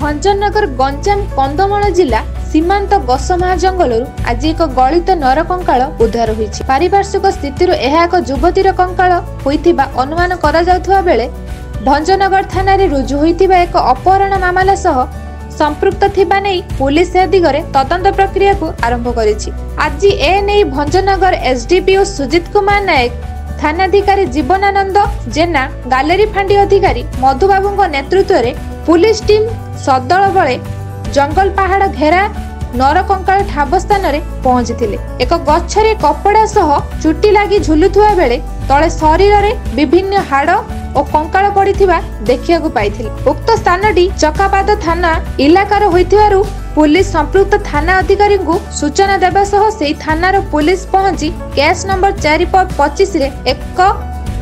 भंजनगर गंजाम कंधमाल जिला सीमांत गसमाहा जंगल आज एक गलित नर कंकाल उद्धार होईछि। पारिपार्श्विक स्थिति एक युवतीर कंकाल होइथिबा अनुमान करा जाउथबा बेले भंजनगर थाना रे रुजु होइथिबा एक अपहरण मामला सह संपृक्त थिबा नै पुलिस ए दिगरे तदंत प्रक्रिया को आरंभ करिछि। आज ए नै भंजनगर एसडीपीओ सुजित कुमार नायक, थानाधिकारी जीवनानंद जेना, गैलेरी फांडी अधिकारी मधुबाबू नेतृत्व रे पुलिस टीम सदल बळे जंगल पहाड़ घेरा नर कंकाल ठाब स्थान रे पहुंचीथिले। एक गछरे कपड़ा सह चुटी लागी झुलुथुवा बेले तळे शरीर रे विभिन्न हाड़ और कंकाल पड़िथिबा देखियाकु पाइथिले। उक्त स्थानटी चकापाद थाना इलाकार होइथिबारु पुलिस संपृक्त थाना अधिकारी को सूचना देबा सह सेही थानार पुलिस पहुंची केस नंबर 4/25 रे एक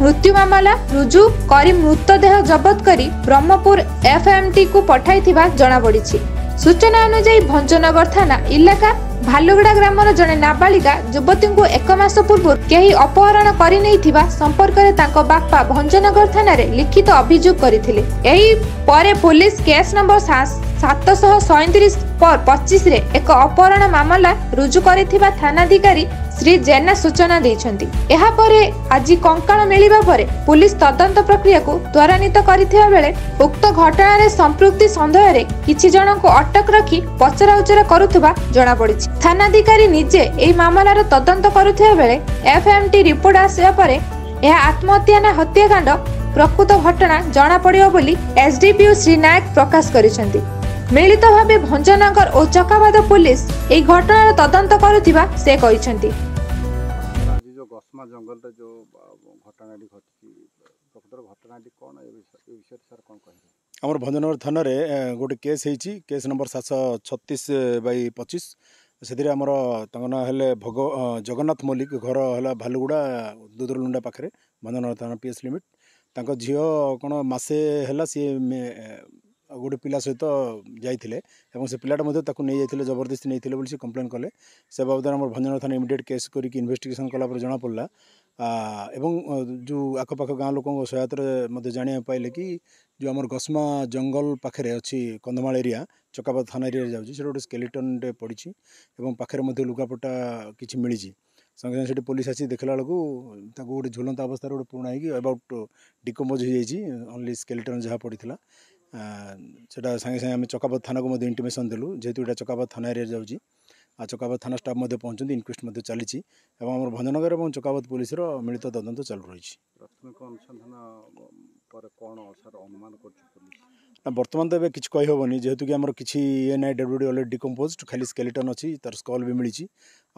मृत्यु मामला रुजु करी मृतदेह जबत करी ब्रह्मपुर एफएमटी को पठाइथिबा जणा पड़िछि। सूचना अनुसार भंजनगर थाना इलाका भालुगड़ा ग्रामर जने नाबालिका युवती को 1 मास पूर्व केही अपहरण करि नैथिबा संपर्क रे तांको बापा भंजनगर थाना रे लिखित अभियोग करिथिले। एही परे पुलिस केस नंबर 737/25 रे एक अपहरण मामला रुजु करिथिबा थानाधिकारी श्री जेना सूचना दैछंती। एहा परे आज कंकाल मिलिबा परे पुलिस तदंत प्रक्रिया को त्वरान्वित करिथिबा बेले उक्त घटना रे संपृक्ति संदेह रे किछि जण को अटक रखी पचरा उचरा करुथबा जणा पड़िछि। थानाधिकारी निजे एही मामलार तदंत करुथिबा बेले एफएमटी रिपोर्ट आसिया परे एहा आत्महत्या ना हत्याकांड प्रकृत घटना जणा पड़ियो बोली एसडीपीओ श्री नायक प्रकाश करिसंती। मिलित भावे भंजनगर और चकाबाद पुलिस एही घटनार तदंत करुथिबा से कहिसंती। गसमा जंगल रे जो घटनाटी घटी प्रकृतर घटनाटी कोन ए विषय सर कोन कहि हमर भंजनगर थाना रे गोटे केस हेची केस नंबर 736/25 सेदिरे हमर तंगना हेले जगन्नाथ मल्लिक घर हला भालुगुड़ा दुदरलुंडा पाखरे भंजनगर थाना पीएस लिमिट तांको झियो कोन मासे हला सी गोटे पिला सहित जाइए से पिलाटा नहीं जाइए जबरदस्ती नहीं बोली कंप्लेन कले से बाबद आम भंजनगर थाना इमिडिएट केस करके इन्वेस्टिगेशन कलापर जना पड़ा एवं जो आखपाख गाँव लोक सहायता जाना पाइले कि जो आम गसमा जंगल पाखे अच्छी कंधमाल एरिया चकापाद थाना एरिया जाऊँगी गोटे स्केलेटन पड़ी और पाखे लुगापटा किसी मिली संगे संगे पुलिस आसी देखला बेलू गोटे झुलंता अवस्था गोटे पुराणा हो अबाउट डिकम्पोज हो जाइए ओनली स्केलेटन जहाँ पड़ा सेटा संगे संगे आम चकापाद थाना को इंटिमेशन देलु जेहेतु यहाँ चकापाद थाना एरिया जाऊँगी चकापाद थाना स्टाफ पहुँचती इनक्वेस्ट चली आम भंजनगर और चकापाद पुलिस मिलित तदंत चालू रही। बर्तमान तो किसी कहीहबनी जेहेतु कि आमर किसी ये ना डेड ऑलरेडी डिकम्पोज खाली स्केलेटन अच्छी तार स्कल भी मिली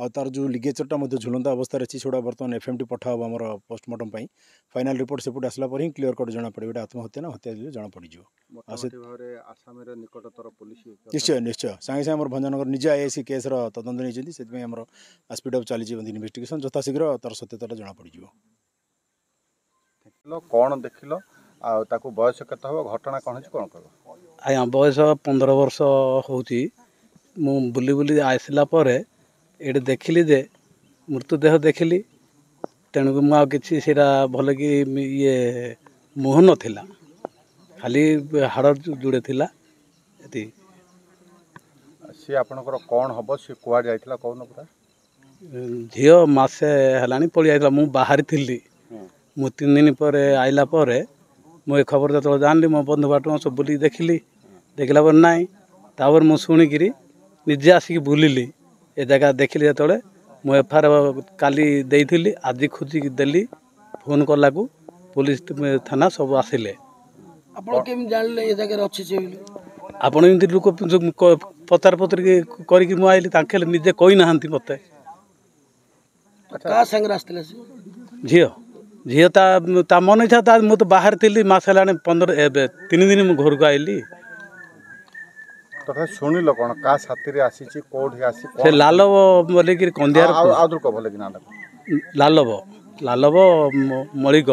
तार जो लिगेचरटा झुलंता अवस्था अच्छी से बर्तमान एफएमटी पठाब आम पोस्टमार्टम फाइनाल रिपोर्ट सेपट आसला पर ही क्लीयर कट जना पड़े आत्महत्या ना हत्या जना पड़ निश्चय निश्चय सागे सागे भंजनगर निजे आईआईसी केस तदंत नहीं स्पीड चली इन्वेस्टिगेशन यथाशीघ्र तार सत्यता जना पड़ कौन देखिल ताकू बयस केते हो घटना कौन कौन कह आया बयस 15 वर्ष होती मु बुली बुली आसला परे ये देखिली जे मृतदेह देखिली तेणुक मुझे भल कि ये मुह नाला खाली हाड़ जुड़े थिला सी आपनकर कौन हम सी कुआ जाइथिला कौन पूरा झील मसे है पलि आइला मु बाहरी थी मु 3 दिन पर आइला पर मुझे खबर जो जानली मो बंधु बाटू सब बुल देखिली देखला पर नाई तापर मु शुणिक निजे आसिक बुलिली ए जगह देखिली जो मु एफआईआर काली देइथिली आज खोजिक देली फोन कला को पुलिस थाना सब आसिले आपण एमती लोक पचार पचर करके मुझे ताके निजे कही ना मत झील झील ता मन इच्छा मु तो बाहर थी मस है 3 दिन मु घर को आईली तथा शुणिल कौन का साथी आसी कोठी आसी से लालव बोले कि कंदियार आदर को बोले कि ना लालव लालव मलिक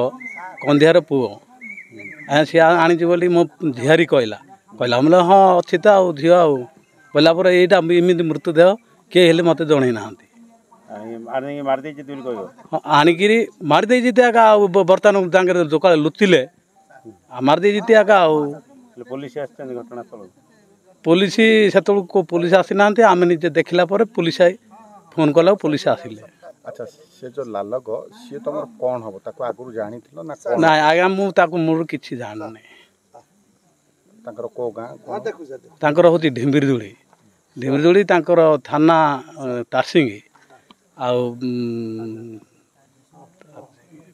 कंदियार पुओ सी आनी बोली मो झियारी कहला कहला बोले हाँ अच्छी तो झील बोला पर यहाँ इमती मृतदेह किए मत जन ना आणिक मारिदे बर्तमान तांगे जो लुचिले मारिदे आका पुलिस घटना पुलिस से पुलिस आसी ना आम निजे देखला पुलिस फोन कला पुलिस आसिले। अच्छा से जो लालग सी तुम कौन हम ताको आगु जानी ना ना आज्ञा मुझे किसी जाननी को गाँ हूँ ढिम्बिरदुड़ी ढिम्बिरदुड़ी थाना टारसिंग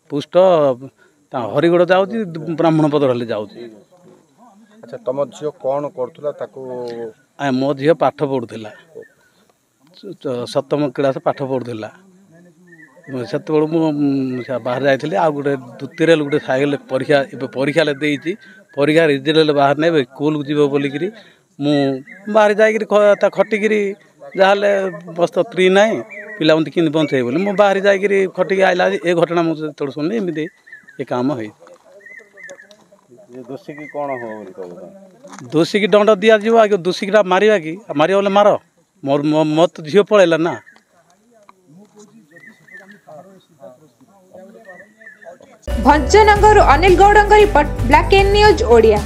पुष्ट हरिगड़ जाऊँ ब्राह्मण पदर जाऊँ। अच्छा तुम झील कौन कर मो झी पाठ पढ़ुला 7म क्लास पाठ पढ़ुला से बाहर जाइए आ गोटे द्वितीय गोटे साइकेल परीक्षा परीक्षा देती परीक्षा रिजल्ट बाहर नहीं स्कूल जीव बोलिक बाहर जा खटिकी जहाँ बस फ्री ना पिला कि बंचे बोली मुझे बाहर जा खटिकी आइला ए घटना मुझे तो शुणी एमती ये कम हो दोषी की कौन हो दोषी की दंड दि जाव दोषी की मारे कि मार बोले मार मोर तो झील पलैला ना। Bhanjanagar Anil Gaud report black and news Odia.